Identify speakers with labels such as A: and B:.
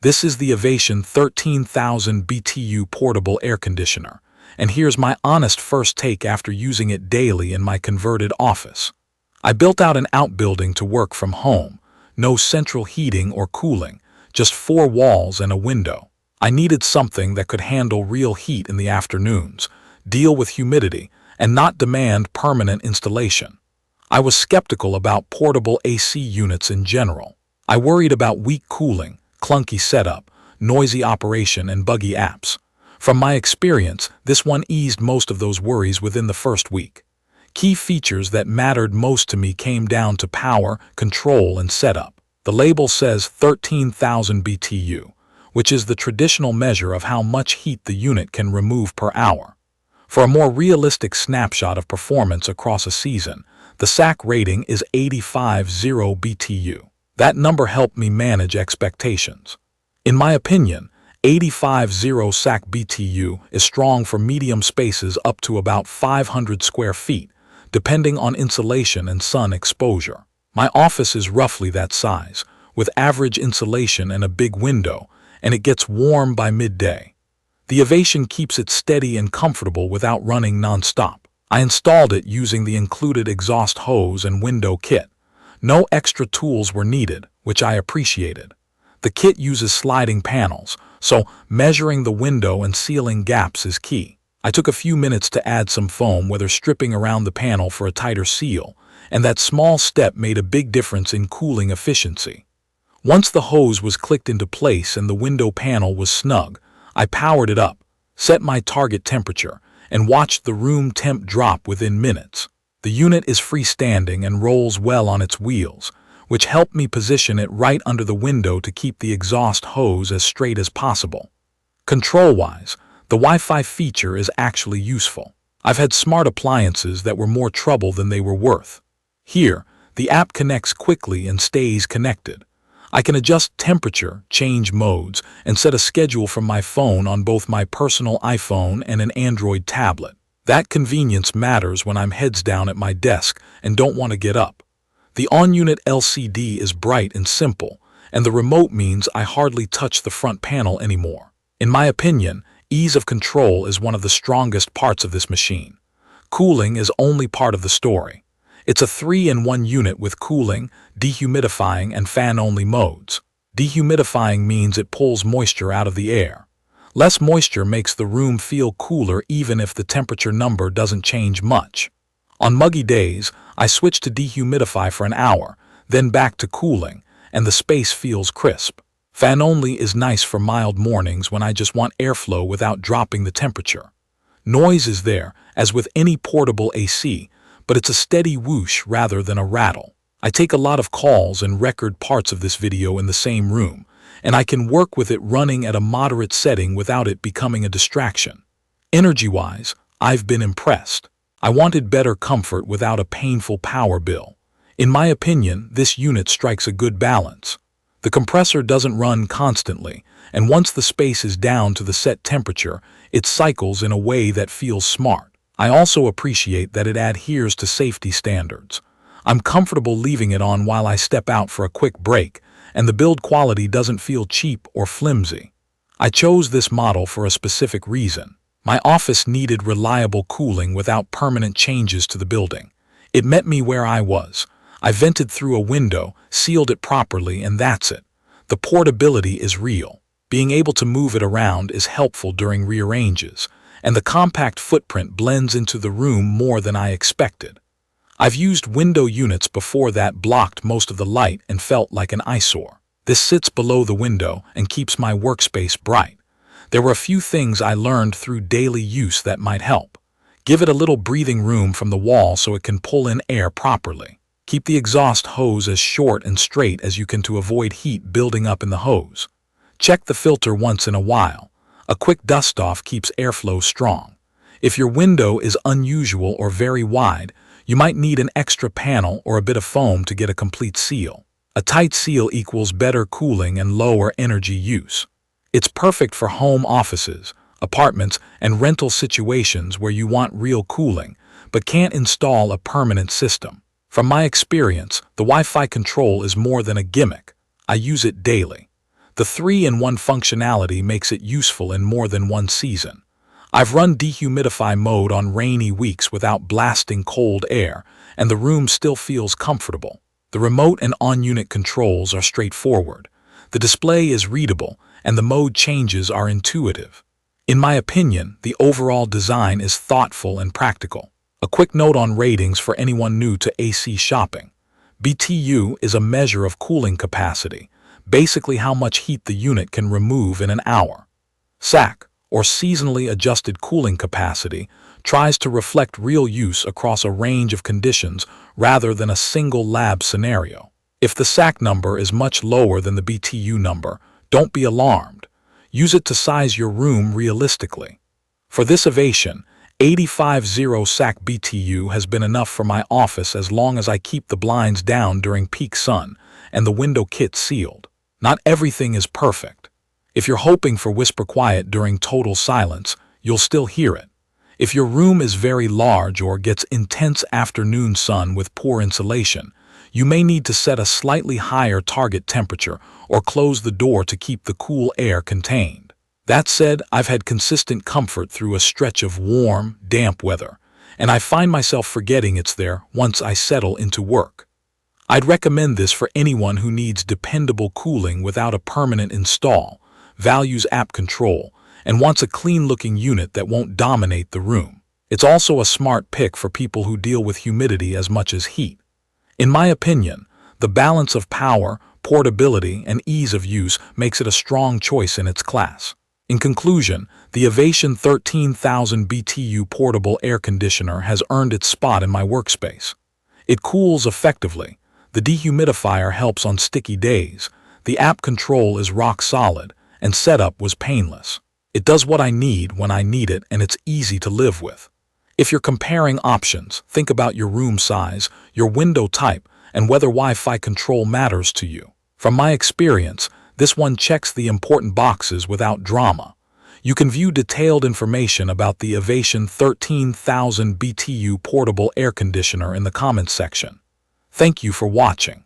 A: This is the Ivation 13,000 BTU Portable Air Conditioner, and here's my honest first take after using it daily in my converted office. I built out an outbuilding to work from home, no central heating or cooling, just 4 walls and a window. I needed something that could handle real heat in the afternoons, deal with humidity, and not demand permanent installation. I was skeptical about portable AC units in general. I worried about weak cooling, clunky setup, noisy operation, and buggy apps. From my experience, this one eased most of those worries within the first week. Key features that mattered most to me came down to power, control, and setup. The label says 13,000 BTU, which is the traditional measure of how much heat the unit can remove per hour. For a more realistic snapshot of performance across a season, the SACC rating is 85.0 BTU. That number helped me manage expectations. In my opinion, 85.0 SACC BTU is strong for medium spaces up to about 500 square feet, depending on insulation and sun exposure. My office is roughly that size, with average insulation and a big window, and it gets warm by midday. The Ivation keeps it steady and comfortable without running non-stop. I installed it using the included exhaust hose and window kit. No extra tools were needed, which I appreciated. The kit uses sliding panels, so measuring the window and sealing gaps is key. I took a few minutes to add some foam, whether stripping around the panel for a tighter seal, and that small step made a big difference in cooling efficiency. Once the hose was clicked into place and the window panel was snug, I powered it up, set my target temperature, and watched the room temp drop within minutes. The unit is freestanding and rolls well on its wheels, which helped me position it right under the window to keep the exhaust hose as straight as possible. Control-wise, the Wi-Fi feature is actually useful. I've had smart appliances that were more trouble than they were worth. Here, the app connects quickly and stays connected. I can adjust temperature, change modes, and set a schedule from my phone on both my personal iPhone and an Android tablet. That convenience matters when I'm heads down at my desk and don't want to get up. The on-unit LCD is bright and simple, and the remote means I hardly touch the front panel anymore. In my opinion, ease of control is one of the strongest parts of this machine. Cooling is only part of the story. It's a 3-in-1 unit with cooling, dehumidifying, and fan-only modes. Dehumidifying means it pulls moisture out of the air. Less moisture makes the room feel cooler even if the temperature number doesn't change much. On muggy days, I switch to dehumidify for an hour, then back to cooling, and the space feels crisp. Fan-only is nice for mild mornings when I just want airflow without dropping the temperature. Noise is there, as with any portable AC, but it's a steady whoosh rather than a rattle. I take a lot of calls and record parts of this video in the same room, and I can work with it running at a moderate setting without it becoming a distraction. Energy-wise, I've been impressed. I wanted better comfort without a painful power bill. In my opinion, this unit strikes a good balance. The compressor doesn't run constantly, and once the space is down to the set temperature, it cycles in a way that feels smart. I also appreciate that it adheres to safety standards. I'm comfortable leaving it on while I step out for a quick break, and the build quality doesn't feel cheap or flimsy. I chose this model for a specific reason. My office needed reliable cooling without permanent changes to the building. It met me where I was. I vented through a window, sealed it properly, and that's it. The portability is real. Being able to move it around is helpful during rearranges, and the compact footprint blends into the room more than I expected. I've used window units before that blocked most of the light and felt like an eyesore. This sits below the window and keeps my workspace bright. There were a few things I learned through daily use that might help. Give it a little breathing room from the wall so it can pull in air properly. Keep the exhaust hose as short and straight as you can to avoid heat building up in the hose. Check the filter once in a while. A quick dust-off keeps airflow strong. If your window is unusual or very wide, you might need an extra panel or a bit of foam to get a complete seal. A tight seal equals better cooling and lower energy use. It's perfect for home offices, apartments, and rental situations where you want real cooling, but can't install a permanent system. From my experience, the Wi-Fi control is more than a gimmick. I use it daily. The 3-in-1 functionality makes it useful in more than one season. I've run dehumidify mode on rainy weeks without blasting cold air, and the room still feels comfortable. The remote and on-unit controls are straightforward. The display is readable, and the mode changes are intuitive. In my opinion, the overall design is thoughtful and practical. A quick note on ratings for anyone new to AC shopping. BTU is a measure of cooling capacity, basically how much heat the unit can remove in an hour. SACC, or seasonally adjusted cooling capacity, tries to reflect real use across a range of conditions rather than a single lab scenario. If the SACC number is much lower than the BTU number, don't be alarmed. Use it to size your room realistically. For this Ivation, 850 SACC BTU has been enough for my office as long as I keep the blinds down during peak sun and the window kit sealed. Not everything is perfect. If you're hoping for whisper quiet during total silence, you'll still hear it. If your room is very large or gets intense afternoon sun with poor insulation, you may need to set a slightly higher target temperature or close the door to keep the cool air contained. That said, I've had consistent comfort through a stretch of warm, damp weather, and I find myself forgetting it's there once I settle into work. I'd recommend this for anyone who needs dependable cooling without a permanent install, values app control, and wants a clean-looking unit that won't dominate the room. It's also a smart pick for people who deal with humidity as much as heat. In my opinion, the balance of power, portability, and ease of use makes it a strong choice in its class. In conclusion, the Ivation 13,000 BTU Portable Air Conditioner has earned its spot in my workspace. It cools effectively, the dehumidifier helps on sticky days, the app control is rock solid, and setup was painless. It does what I need when I need it, and it's easy to live with. If you're comparing options, think about your room size, your window type, and whether Wi-Fi control matters to you. From my experience, this one checks the important boxes without drama. You can view detailed information about the Ivation 13,000 BTU Portable Air Conditioner in the comments section. Thank you for watching.